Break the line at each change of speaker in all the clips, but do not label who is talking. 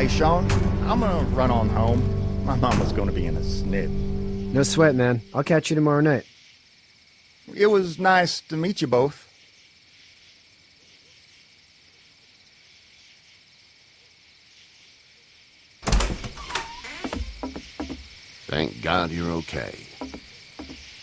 Hey, Sean, I'm gonna run on home. My mama's gonna be in a snip.
No sweat, man. I'll catch you tomorrow night.
It was nice to meet you both.
Thank God you're okay.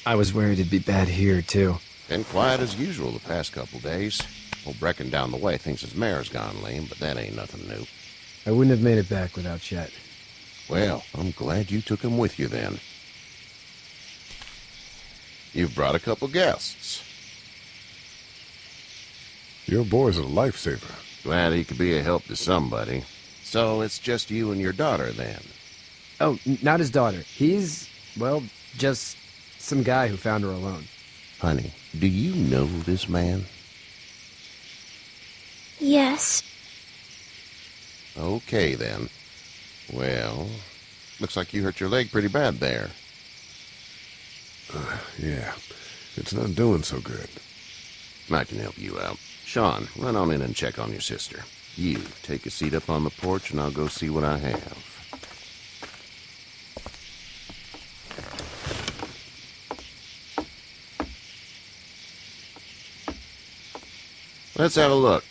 I was worried it'd be bad here, too.
Been quiet as usual the past couple days. Old Brecken down the way thinks his mare's gone lame, but that ain't nothing new.
I wouldn't have made it back without Chet.
Well, I'm glad you took him with you then. You've brought a couple guests.
Your boy's a lifesaver.
Glad he could be a help to somebody. So it's just you and your daughter then?
Oh, not his daughter. He's, well, just some guy who found her alone.
Honey, do you know this man?
Yes.
Okay, then. Well, looks like you hurt your leg pretty bad there.
Yeah, it's not doing so good.
I can help you out. Sean, run on in and check on your sister. You, take a seat up on the porch and I'll go see what I have. Let's have a look.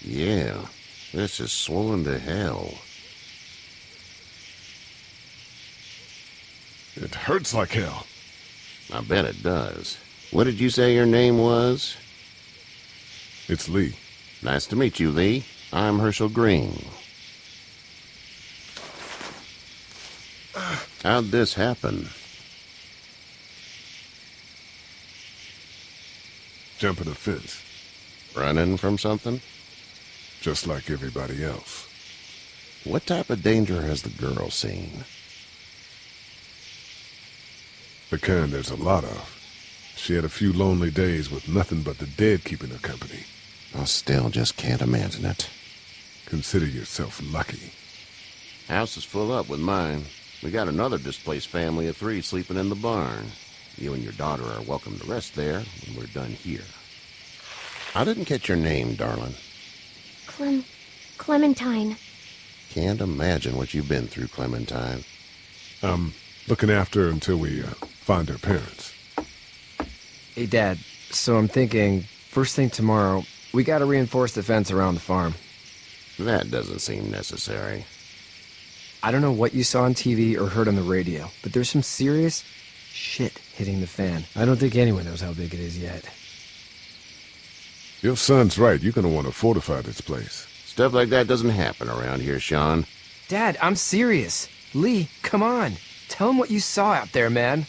Yeah, this is swollen to hell.
It hurts like hell.
I bet it does. What did you say your name was?
It's Lee.
Nice to meet you, Lee. I'm Hershel Green. How'd this happen?
Jumping a fence,
Running from something?
just like everybody else.
What type of danger has the girl seen?
The kind there's a lot of. She had a few lonely days with nothing but the dead keeping her company.
I still just can't imagine it.
Consider yourself lucky.
House is full up with mine. We got another displaced family of 3 sleeping in the barn. You and your daughter are welcome to rest there when we're done here. I didn't catch your name, darling.
Clementine.
Can't imagine what you've been through, Clementine.
I'm looking after her until we find her parents.
Hey, Dad, so I'm thinking, first thing tomorrow, we gotta reinforce the fence around the farm.
That doesn't seem necessary.
I don't know what you saw on TV or heard on the radio, but there's some serious shit hitting the fan. I don't think anyone knows how big it is yet.
Your son's right. You're gonna want to fortify this place.
Stuff like that doesn't happen around here, Sean.
Dad, I'm serious. Lee, come on. Tell him what you saw out there, man.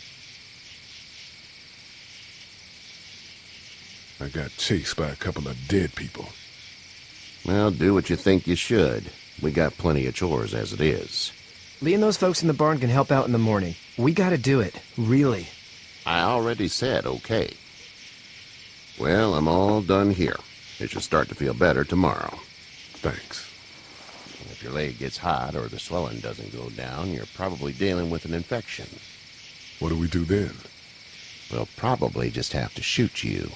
I got chased by a couple of dead people.
Well, do what you think you should. We got plenty of chores as it is.
Lee and those folks in the barn can help out in the morning. We gotta do it. Really.
I already said okay. Well, I'm all done here. It should start to feel better tomorrow.
Thanks.
If your leg gets hot or the swelling doesn't go down, you're probably dealing with an infection.
What do we do then?
We'll probably just have to shoot you.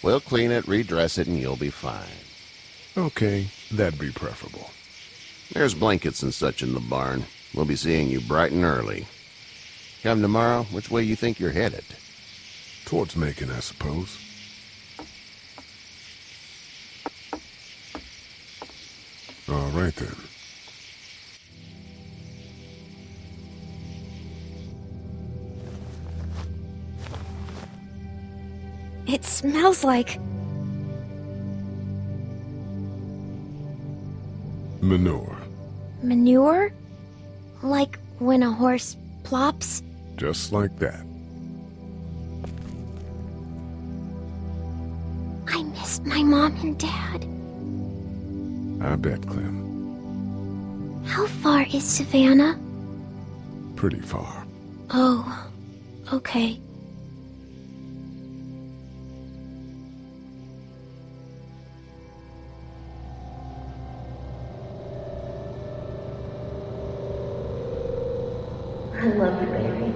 We'll clean it, redress it, and you'll be fine.
Okay, that'd be preferable.
There's blankets and such in the barn. We'll be seeing you bright and early. Come tomorrow, which way you think you're headed?
Towards Macon, I suppose. All right, then.
It smells like...
Manure.
manure? Like when a horse plops?
Just like that.
I missed my mom and dad.
I bet, Clem.
How far is Savannah?
Pretty far.
Oh, okay.
I love you, baby.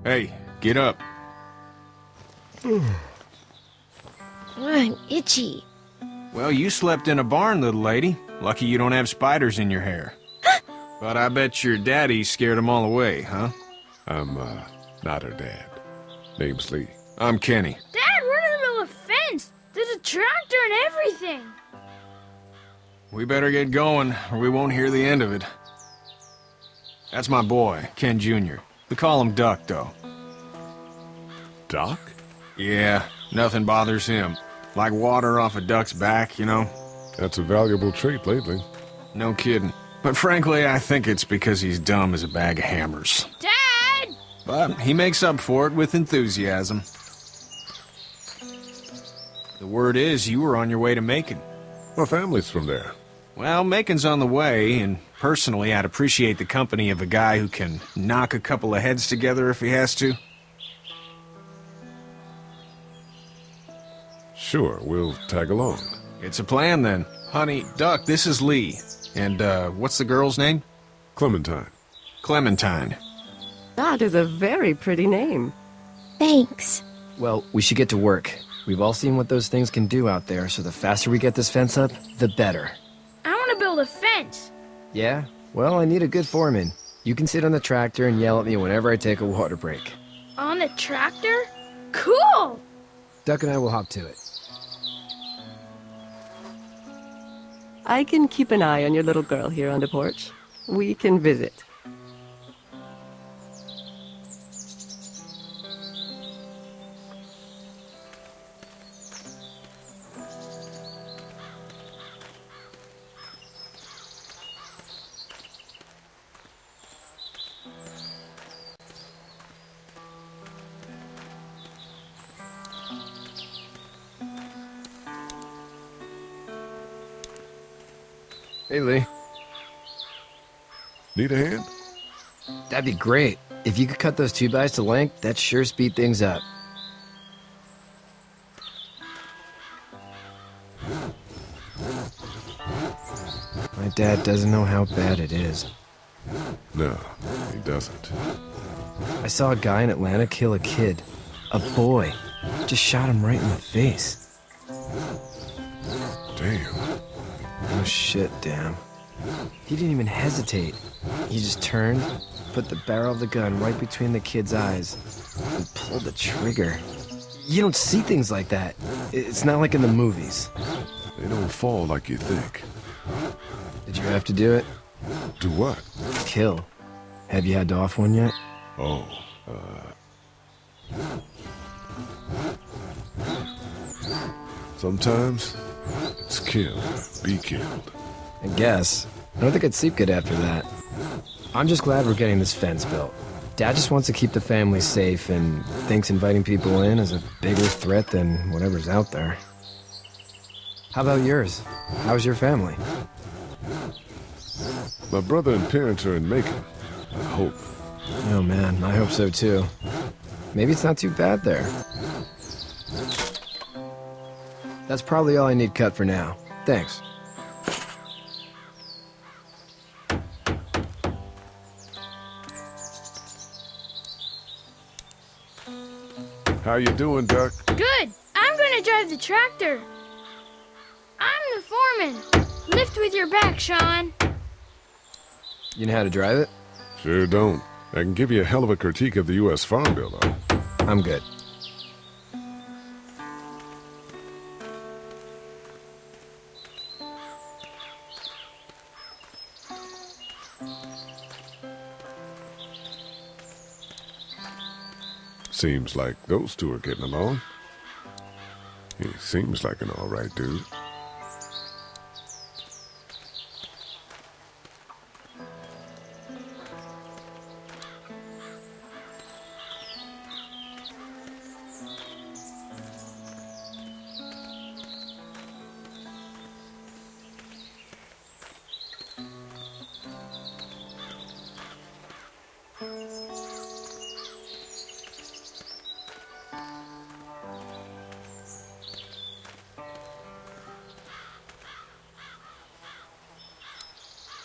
Hey, get up.
I'm itchy.
Well, you slept in a barn, little lady. Lucky you don't have spiders in your hair. But I bet your daddy scared them all away, huh?
I'm, not her dad. Name's Lee.
I'm Kenny.
Dad, we're in the middle of a fence. There's a tractor and everything.
We better get going, or we won't hear the end of it. That's my boy, Ken Jr. We call him Duck, though.
Doc?
Yeah, nothing bothers him. Like water off a duck's back, you know?
That's a valuable trait lately.
No kidding. But frankly, I think it's because he's dumb as a bag of hammers.
Dad!
But he makes up for it with enthusiasm. The word is you were on your way to Macon.
My family's from there.
Well, Macon's on the way, and personally, I'd appreciate the company of a guy who can knock a couple of heads together if he has to.
Sure, we'll tag along.
It's a plan, then. Honey, Duck, this is Lee. And, what's the girl's name?
Clementine.
Clementine.
That is a very pretty name.
Thanks.
Well, we should get to work. We've all seen what those things can do out there, so the faster we get this fence up, the better.
I want to build a fence.
Yeah? Well, I need a good foreman. You can sit on the tractor and yell at me whenever I take a water break.
On the tractor? Cool!
Duck and I will hop to it.
I can keep an eye on your little girl here on the porch. We can visit.
Hey, Lee.
Need a hand?
That'd be great. If you could cut those 2x to length, that'd sure speed things up. My dad doesn't know how bad it is.
No, he doesn't.
I saw a guy in Atlanta kill a kid. A boy. Just shot him right in the face.
Damn.
Oh shit, damn. He didn't even hesitate. He just turned, put the barrel of the gun right between the kid's eyes, and pulled the trigger. You don't see things like that. It's not like in the movies.
They don't fall like you think.
Did you have to do it?
Do what?
Kill. Have you had to off one yet?
Oh, sometimes it's kill, be killed.
I guess. I don't think I'd sleep good after that. I'm just glad we're getting this fence built. Dad just wants to keep the family safe and thinks inviting people in is a bigger threat than whatever's out there. How about yours? How's your family?
My brother and parents are in Macon. I hope.
Oh man, I hope so too. Maybe it's not too bad there. That's probably all I need cut for now. Thanks.
How you doing, Duck?
Good. I'm going to drive the tractor. I'm the foreman. Lift with your back, Sean.
You know how to drive it?
Sure don't. I can give you a hell of a critique of the U.S. Farm Bill, though.
I'm good.
Seems like those two are getting along. He seems like an all right dude.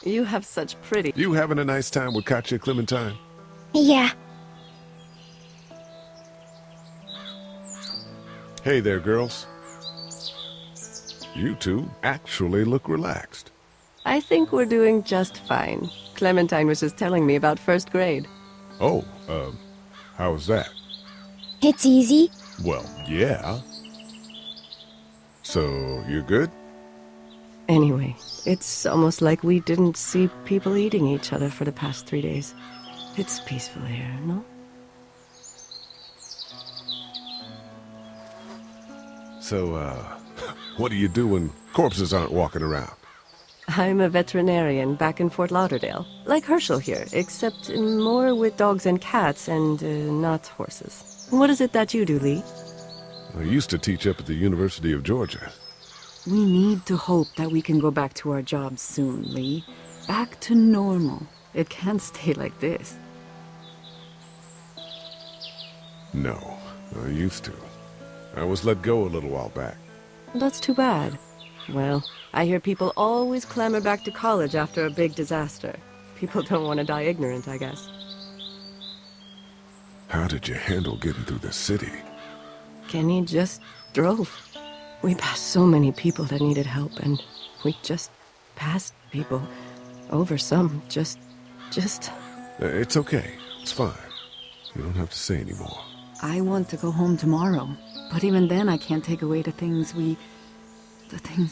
You have such pretty...
You having a nice time with Katya, Clementine?
Yeah.
Hey there, girls. You two actually look relaxed.
I think we're doing just fine. Clementine was just telling me about first grade.
Oh, how was that?
It's easy.
Well, yeah. So, you're good?
Anyway, it's almost like we didn't see people eating each other for the past 3 days. It's peaceful here, no?
So, what do you do when corpses aren't walking around?
I'm a veterinarian back in Fort Lauderdale. Like Herschel here, except more with dogs and cats and not horses. What is it that you do, Lee?
I used to teach up at the University of Georgia.
We need to hope that we can go back to our jobs soon, Lee. Back to normal. It can't stay like this.
No, I used to. I was let go a little while back.
That's too bad. Well, I hear people always clamor back to college after a big disaster. People don't want to die ignorant, I guess.
How did you handle getting through the city?
Kenny just drove. We passed so many people that needed help, and we just passed people. Over some, just...
It's okay. It's fine. You don't have to say anymore.
I want to go home tomorrow. But even then, I can't take away the things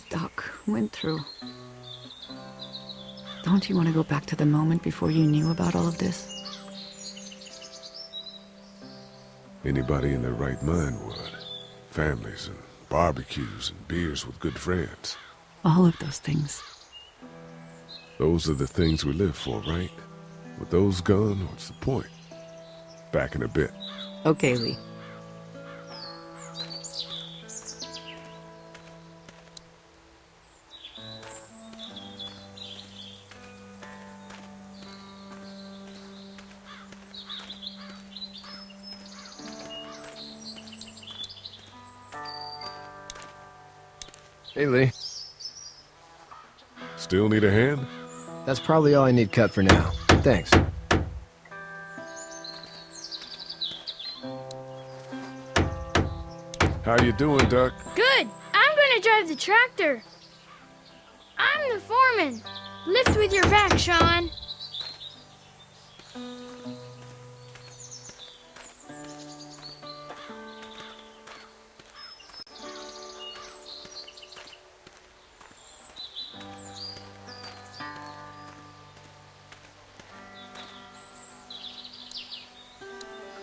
Doc went through. Don't you want to go back to the moment before you knew about all of this?
Anybody in their right mind would. Families and barbecues and beers with good friends.
All of those things.
Those are the things we live for, right? With those gone, what's the point? Back in a bit.
Okay, Lee.
Hey, Lee.
Still need a hand?
That's probably all I need cut for now. Thanks.
How you doing, Duck?
Good. I'm gonna drive the tractor. I'm the foreman. Lift with your back, Sean.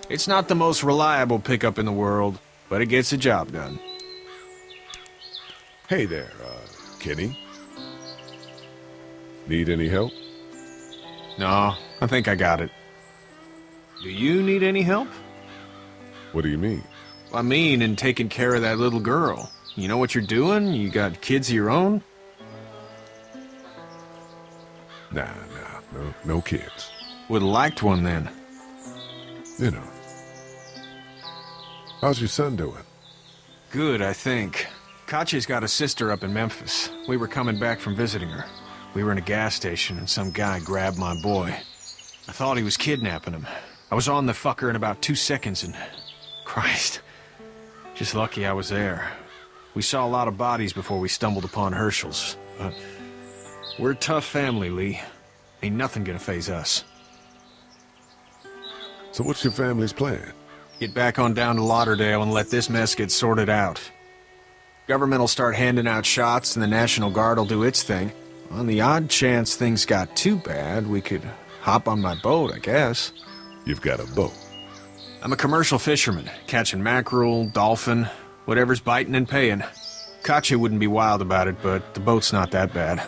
It's not the most reliable pickup in the world, but it gets the job done.
Hey there, Kenny. Need any help?
No, I think I got it. Do you need any help?
What do you mean?
I mean, in taking care of that little girl. You know what you're doing? You got kids of your own?
Nah, no kids.
Would've liked one then.
You know. How's your son doing?
Good, I think. Katya's got a sister up in Memphis. We were coming back from visiting her. We were in a gas station and some guy grabbed my boy. I thought he was kidnapping him. I was on the fucker in about 2 seconds and... Christ. Just lucky I was there. We saw a lot of bodies before we stumbled upon Hershels. But we're a tough family, Lee. Ain't nothing gonna faze us.
So what's your family's plan?
Get back on down to Lauderdale and let this mess get sorted out. Government will start handing out shots and the National Guard will do its thing. On the odd chance things got too bad, we could hop on my boat, I guess.
You've got a boat.
I'm a commercial fisherman, catching mackerel, dolphin, whatever's biting and paying. Katya wouldn't be wild about it, but the boat's not that bad.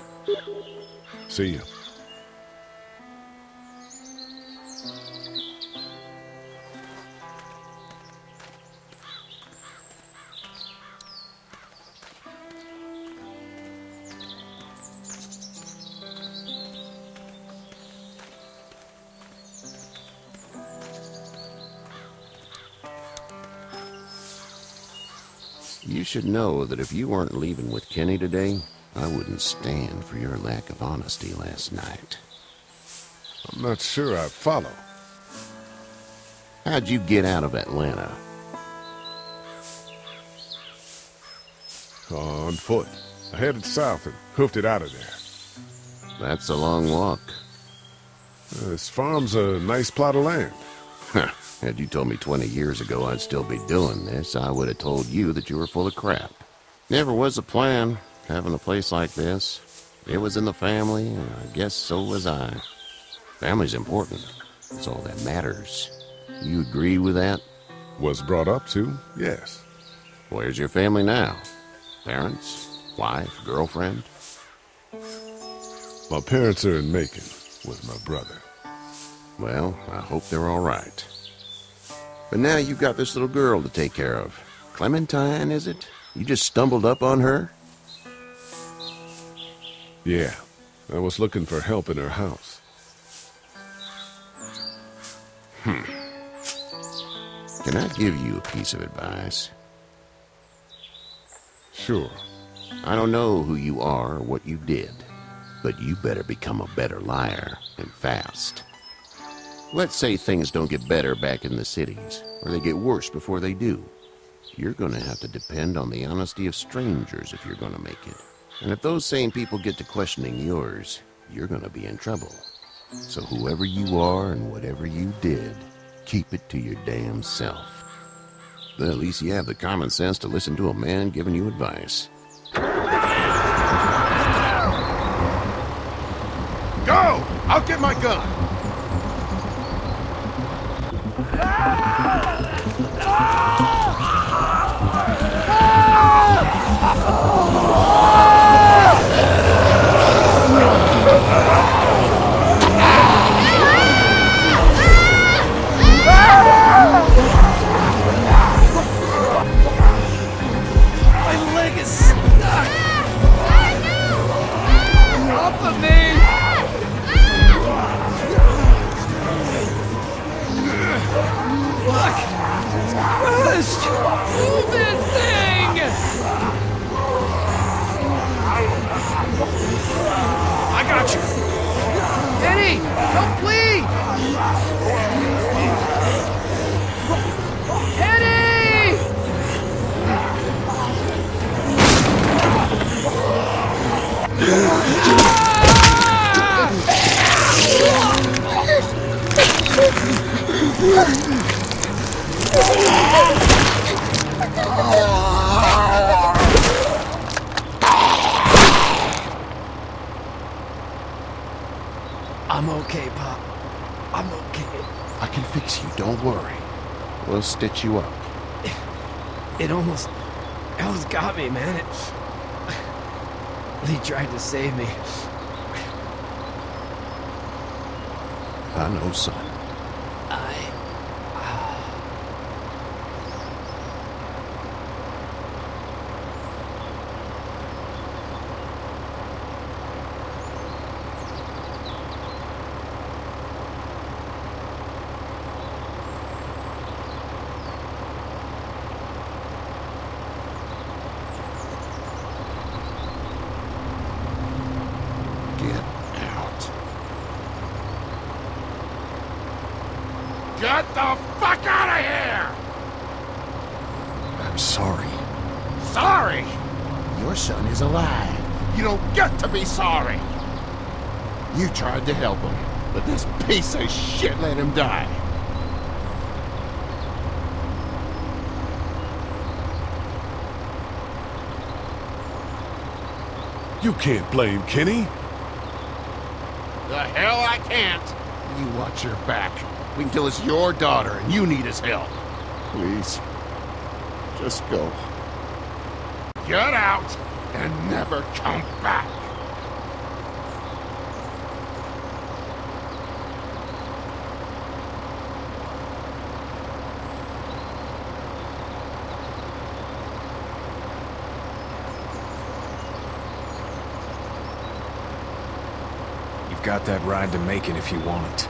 See you.
You should know that if you weren't leaving with Kenny today, I wouldn't stand for your lack of honesty last night.
I'm not sure I follow.
How'd you get out of Atlanta?
On foot. I headed south and hoofed it out of there.
That's a long walk.
This farm's a nice plot of land.
Had you told me 20 years ago I'd still be doing this, I would have told you that you were full of crap. Never was a plan, having a place like this. It was in the family, and I guess so was I. Family's important. It's all that matters. You agree with that?
Was brought up to, yes.
Where's your family now? Parents? Wife? Girlfriend?
My parents are in Macon with my brother.
Well, I hope they're all right. But now you've got this little girl to take care of. Clementine, is it? You just stumbled up on her?
Yeah, I was looking for help in her house.
Can I give you a piece of advice?
Sure.
I don't know who you are or what you did, but you better become a better liar, and fast. Let's say things don't get better back in the cities, or they get worse before they do. You're gonna have to depend on the honesty of strangers if you're gonna make it. And if those same people get to questioning yours, you're gonna be in trouble. So whoever you are and whatever you did, keep it to your damn self. Then at least you have the common sense to listen to a man giving you advice.
Go! I'll get my gun!
My leg is stuck! Off of me! Look! It's crushed! Move this thing!
I got you.
Eddie! Don't bleed! Eddie! I'm okay, Pop. I'm okay.
I can fix you, don't worry. We'll stitch you up.
It almost got me, man. Lee tried to save me.
I know, son.
Get the fuck out of here!
I'm sorry.
Sorry? Your son is alive. You don't get to be sorry. You tried to help him, but this piece of shit let him die.
You can't blame Kenny.
The hell I can't. You watch your back. We can tell it's your daughter and you need his help. Please. Just go. Get out and never come back.
You've got that ride to Macon if you want it.